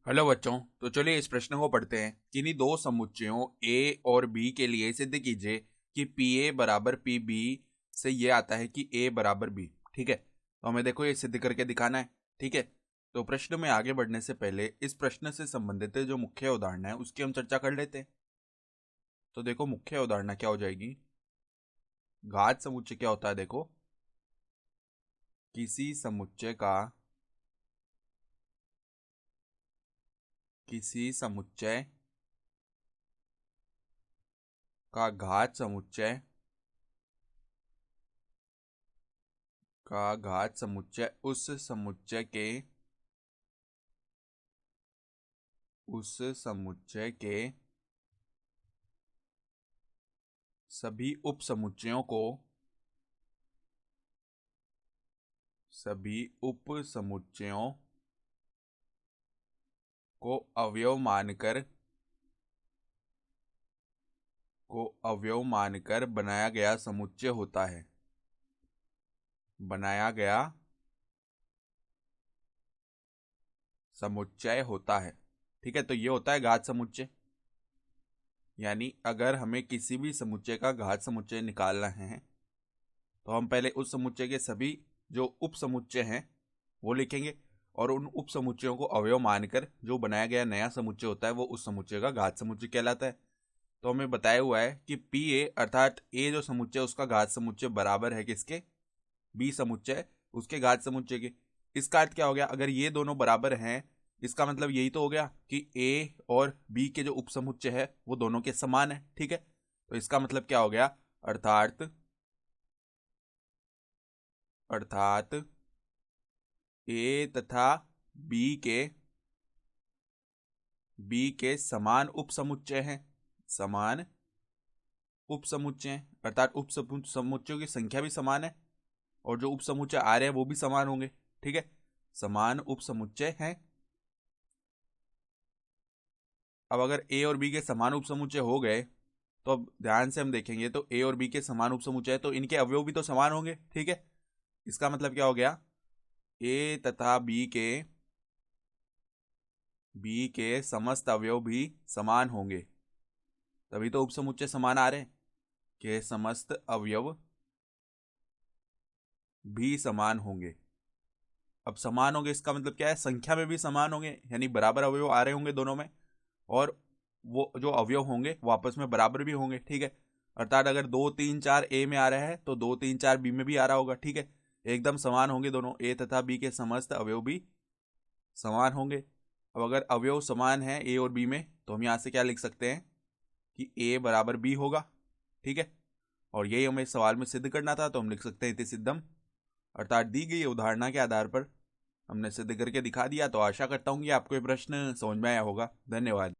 Hello बच्चों। तो चलिए इस प्रश्न को पढ़ते हैं। किन्हीं दो समुच्चयों ए और बी के लिए सिद्ध कीजिए कि पी ए बराबर पी बी से ये आता है कि ए बराबर बी। ठीक है, तो हमें देखो ये सिद्ध करके दिखाना है। ठीक है, तो प्रश्न में आगे बढ़ने से पहले इस प्रश्न से संबंधित जो मुख्य उदाहरण है उसकी हम चर्चा कर लेते हैं। तो देखो मुख्य उदाहरण क्या हो जाएगी। घात समुच्चय क्या होता है? देखो, किसी समुच्चय का घात समुच्चय उस समुच्चय के सभी उप समुच्चयों को अवयव मानकर बनाया गया समुच्चय होता है। ठीक है, तो ये होता है घात समुच्चय। यानी अगर हमें किसी भी समुच्चय का घात समुच्चय निकालना है तो हम पहले उस समुच्चय के सभी जो उप समुच्चय हैं वो लिखेंगे और उन उप समुच्चयों को अवयव मानकर जो बनाया गया नया समुच्चय होता है वो उस समुच्चय का घात समुच्चय कहलाता है। तो हमें बताया हुआ है कि पी ए अर्थात ए जो समुच्चय उसका घात समुच्चय बराबर है किसके? बी समुच्चय उसके घात समुच्चय के। इसका अर्थ क्या हो गया? अगर ये दोनों बराबर हैं इसका मतलब यही तो हो गया कि ए और बी के जो उपसमुच्चय है वो दोनों के समान है। ठीक है, तो इसका मतलब क्या हो गया? अर्थात ए तथा बी के समान उपसमुच्चय हैं। समान उपसमुच्चय हैं अर्थात उपसमुच्चयों की संख्या भी समान है और जो उपसमुच्चय आ रहे हैं वो भी समान होंगे। ठीक है, समान उपसमुच्चय हैं। अब अगर ए और बी के समान उपसमुच्चय हो गए तो अब ध्यान से हम देखेंगे तो ए और बी के समान उपसमुच्चय है तो इनके अवयव भी तो समान होंगे। ठीक है, इसका मतलब क्या हो गया? ए तथा बी के समस्त अवयव भी समान होंगे, तभी तो उपसमुच्चय समान आ रहे हैं कि समस्त अवयव भी समान होंगे। अब समान होंगे इसका मतलब क्या है? संख्या में भी समान होंगे, यानी बराबर अवयव आ रहे होंगे दोनों में और वो जो अवयव होंगे वो आपस में बराबर भी होंगे। ठीक है, अर्थात अगर 2 3 4 ए में आ रहा है तो 2 3 4 बी में भी आ रहा होगा। ठीक है, एकदम समान होंगे दोनों, ए तथा बी के समस्त अवयव भी समान होंगे। अब अगर अवयव समान है ए और बी में तो हम यहाँ से क्या लिख सकते हैं कि ए बराबर बी होगा। ठीक है, और यही हमें सवाल में सिद्ध करना था तो हम लिख सकते हैं इति सिद्धम। अर्थात दी गई उदाहरणा के आधार पर हमने सिद्ध करके दिखा दिया। तो आशा करता हूँ कि आपको ये प्रश्न समझ में आया होगा। धन्यवाद।